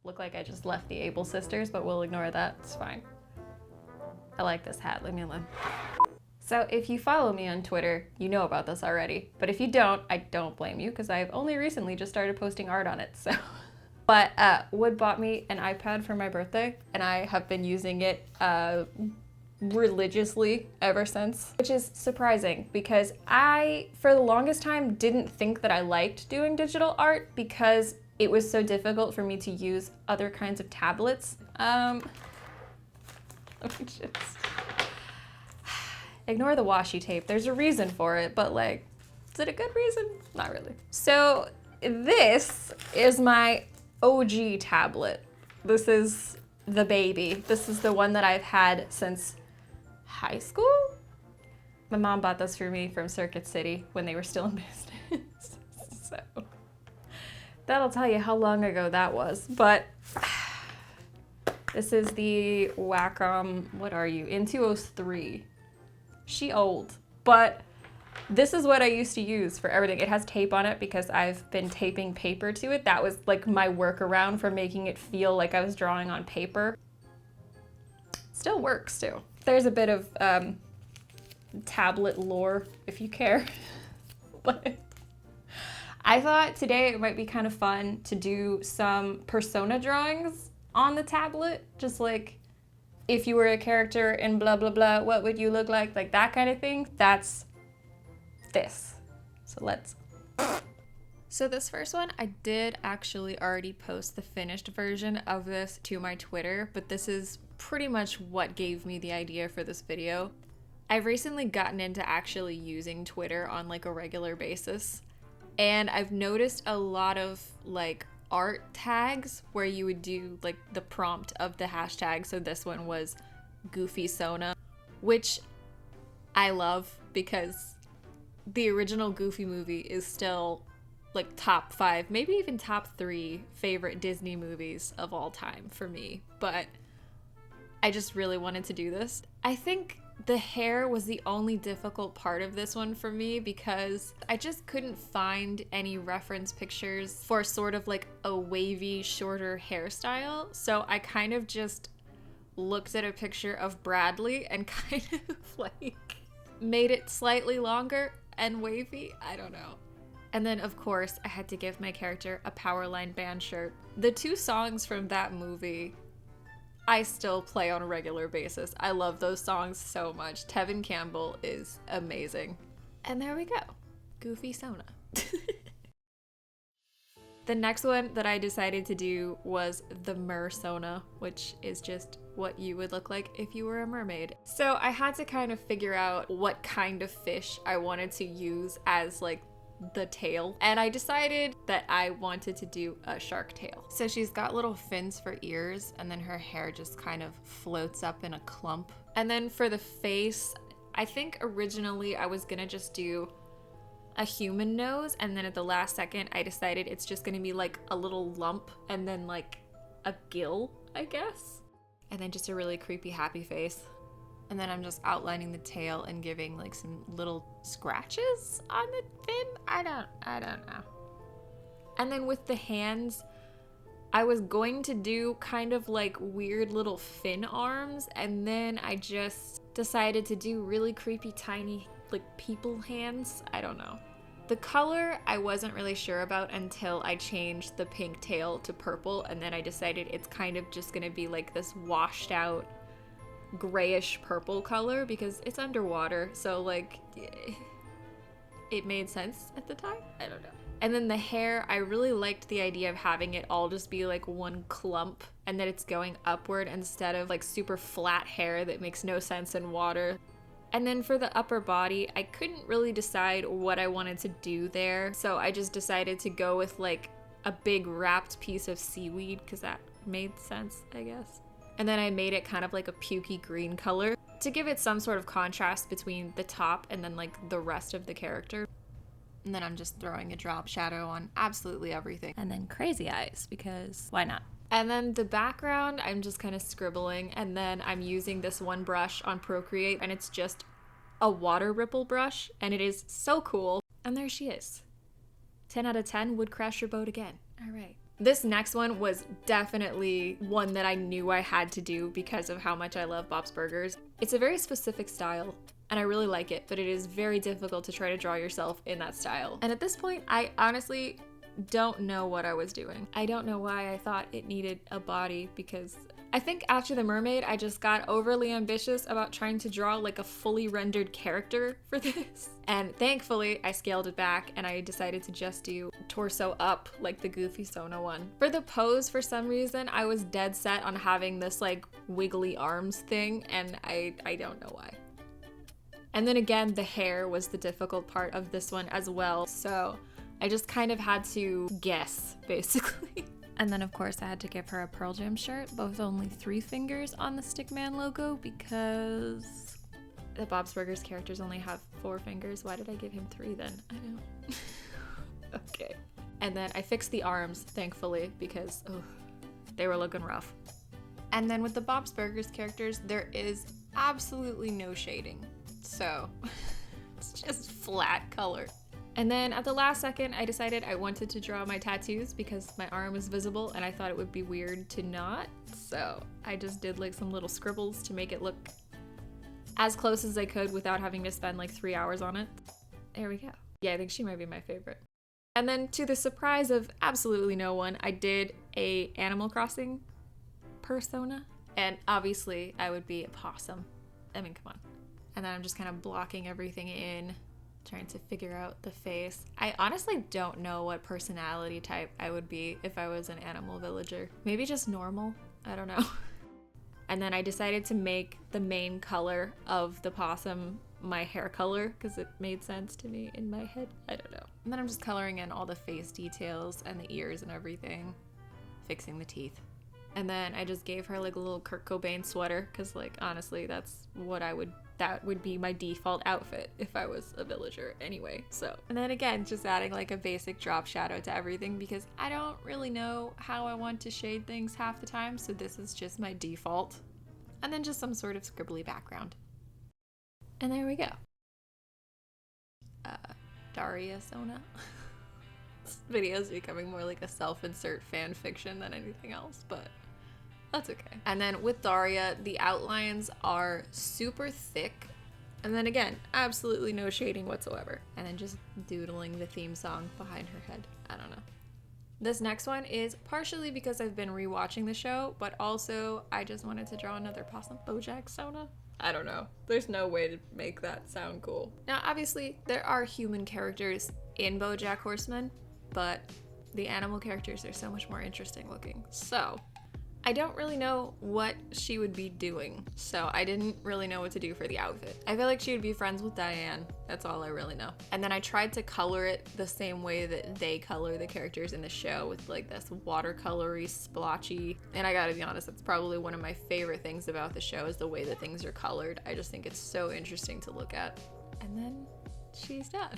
Look like I just left the Able sisters, but we'll ignore that, it's fine. I like this hat, leave me alone. So if you follow me on Twitter, you know about this already. But if you don't, I don't blame you because I've only recently just started posting art on it, so. But Wood bought me an iPad for my birthday and I have been using it religiously ever since, which is surprising because I, for the longest time, didn't think that I liked doing digital art because it was so difficult for me to use other kinds of tablets. Let me just ignore the washi tape. There's a reason for it, but like, is it a good reason? Not really. So this is my OG tablet. This is the baby. This is the one that I've had since high school. My mom bought this for me from Circuit City when they were still in business. So that'll tell you how long ago that was. But this is the Wacom, what are you, Intuos 3. She old, but this is what I used to use for everything. It has tape on it because I've been taping paper to it. That was like my workaround for making it feel like I was drawing on paper. Still works too. There's a bit of tablet lore if you care. But I thought today it might be kind of fun to do some persona drawings on the tablet. Just like, if you were a character in blah, blah, blah, what would you look like? Like that kind of thing. That's this. So let's. So this first one, I did actually already post the finished version of this to my Twitter, but this is pretty much what gave me the idea for this video. I've recently gotten into actually using Twitter on like a regular basis, and I've noticed a lot of like art tags where you would do like the prompt of the hashtag. So this one was Goofy Sona, which I love because the original Goofy movie is still like top 5, maybe even top 3 favorite Disney movies of all time for me. But I just really wanted to do this. I think the hair was the only difficult part of this one for me because I just couldn't find any reference pictures for sort of like a wavy, shorter hairstyle. So I kind of just looked at a picture of Bradley and kind of like made it slightly longer and wavy. I don't know. And then of course I had to give my character a Powerline band shirt. The 2 songs from that movie I still play on a regular basis. I love those songs so much. Tevin Campbell is amazing. And there we go. Goofy Sona. The next one that I decided to do was the Mersona, which is just what you would look like if you were a mermaid. So I had to kind of figure out what kind of fish I wanted to use as like the tail, and I decided that I wanted to do a shark tail. So she's got little fins for ears, and then her hair just kind of floats up in a clump. And then for the face, I think originally I was gonna just do a human nose, and then at the last second I decided it's just gonna be like a little lump and then like a gill, I guess, and then just a really creepy happy face. And then I'm just outlining the tail and giving like some little scratches on the fin. I don't know. And then with the hands, I was going to do kind of like weird little fin arms, and then I just decided to do really creepy tiny like people hands. I don't know. The color I wasn't really sure about until I changed the pink tail to purple, and then I decided it's kind of just gonna be like this washed out grayish purple color because it's underwater, so like it made sense at the time. I don't know. And then the hair, I really liked the idea of having it all just be like one clump and that it's going upward instead of like super flat hair that makes no sense in water. And then for the upper body, I couldn't really decide what I wanted to do there, so I just decided to go with like a big wrapped piece of seaweed because that made sense, I guess. And then I made it kind of like a pukey green color to give it some sort of contrast between the top and then like the rest of the character. And then I'm just throwing a drop shadow on absolutely everything. And then crazy eyes, because why not? And then the background, I'm just kind of scribbling, and then I'm using this one brush on Procreate, and it's just a water ripple brush, and it is so cool. And there she is. 10 out of 10 would crash your boat again. All right. This next one was definitely one that I knew I had to do because of how much I love Bob's Burgers. It's a very specific style, and I really like it, but it is very difficult to try to draw yourself in that style. And at this point, I honestly don't know what I was doing. I don't know why I thought it needed a body, because I think after the mermaid, I just got overly ambitious about trying to draw like a fully rendered character for this. And thankfully, I scaled it back and I decided to just do torso up like the goofy Sona one. For the pose, for some reason, I was dead set on having this like wiggly arms thing, and I don't know why. And then again, the hair was the difficult part of this one as well. So I just kind of had to guess, basically. And then of course I had to give her a Pearl Jam shirt, but with only 3 fingers on the Stickman logo because the Bob's Burgers characters only have 4 fingers. Why did I give him 3 then? I don't. Okay. And then I fixed the arms, thankfully, because they were looking rough. And then with the Bob's Burgers characters, there is absolutely no shading. So it's just flat color. And then at the last second, I decided I wanted to draw my tattoos because my arm was visible and I thought it would be weird to not. So I just did like some little scribbles to make it look as close as I could without having to spend like 3 hours on it. There we go. Yeah, I think she might be my favorite. And then to the surprise of absolutely no one, I did a Animal Crossing persona. And obviously I would be a possum. I mean, come on. And then I'm just kind of blocking everything in, trying to figure out the face. I honestly don't know what personality type I would be if I was an animal villager. Maybe just normal? I don't know. And then I decided to make the main color of the possum my hair color because it made sense to me in my head. I don't know. And then I'm just coloring in all the face details and the ears and everything, fixing the teeth. And then I just gave her like a little Kurt Cobain sweater because like honestly that would be my default outfit if I was a villager anyway. So, and then again, just adding like a basic drop shadow to everything because I don't really know how I want to shade things half the time. So this is just my default. And then just some sort of scribbly background. And there we go. Daria Sona. This video is becoming more like a self-insert fan fiction than anything else, but that's okay. And then with Daria, the outlines are super thick. And then again, absolutely no shading whatsoever. And then just doodling the theme song behind her head. I don't know. This next one is partially because I've been rewatching the show, but also I just wanted to draw another possum. BoJack Sona? I don't know. There's no way to make that sound cool. Now, obviously, there are human characters in BoJack Horseman, but the animal characters are so much more interesting looking. So I don't really know what she would be doing, so I didn't really know what to do for the outfit. I feel like she would be friends with Diane. That's all I really know. And then I tried to color it the same way that they color the characters in the show with like this watercolory, splotchy. And I gotta be honest, that's probably one of my favorite things about the show is the way that things are colored. I just think it's so interesting to look at. And then she's done.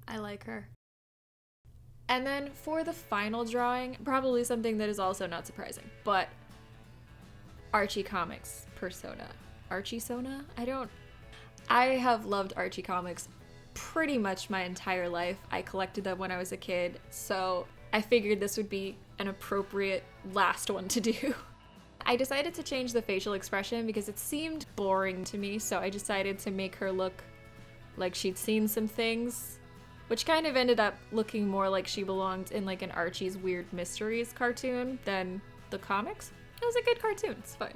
I like her. And then for the final drawing, probably something that is also not surprising, but Archie comics persona. Archie Sona? I have loved Archie comics pretty much my entire life. I collected them when I was a kid, so I figured this would be an appropriate last one to do. I decided to change the facial expression because it seemed boring to me, so I decided to make her look like she'd seen some things, which kind of ended up looking more like she belonged in like an Archie's Weird Mysteries cartoon than the comics. It was a good cartoon, it's fine.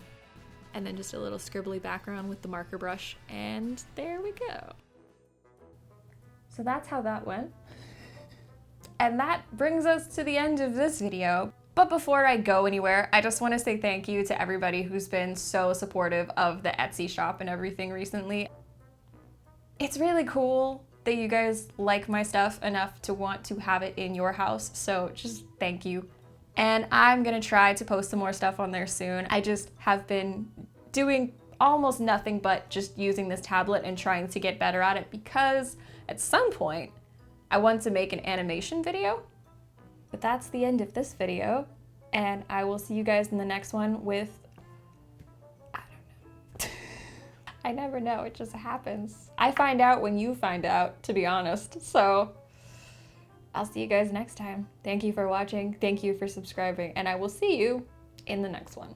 And then just a little scribbly background with the marker brush, and there we go. So that's how that went. And that brings us to the end of this video. But before I go anywhere, I just want to say thank you to everybody who's been so supportive of the Etsy shop and everything recently. It's really cool that you guys like my stuff enough to want to have it in your house, so just thank you. And I'm gonna try to post some more stuff on there soon. I just have been doing almost nothing but just using this tablet and trying to get better at it because at some point I want to make an animation video. But that's the end of this video, and I will see you guys in the next one with, I don't know. I never know, it just happens. I find out when you find out, to be honest, so I'll see you guys next time. Thank you for watching. Thank you for subscribing. And I will see you in the next one.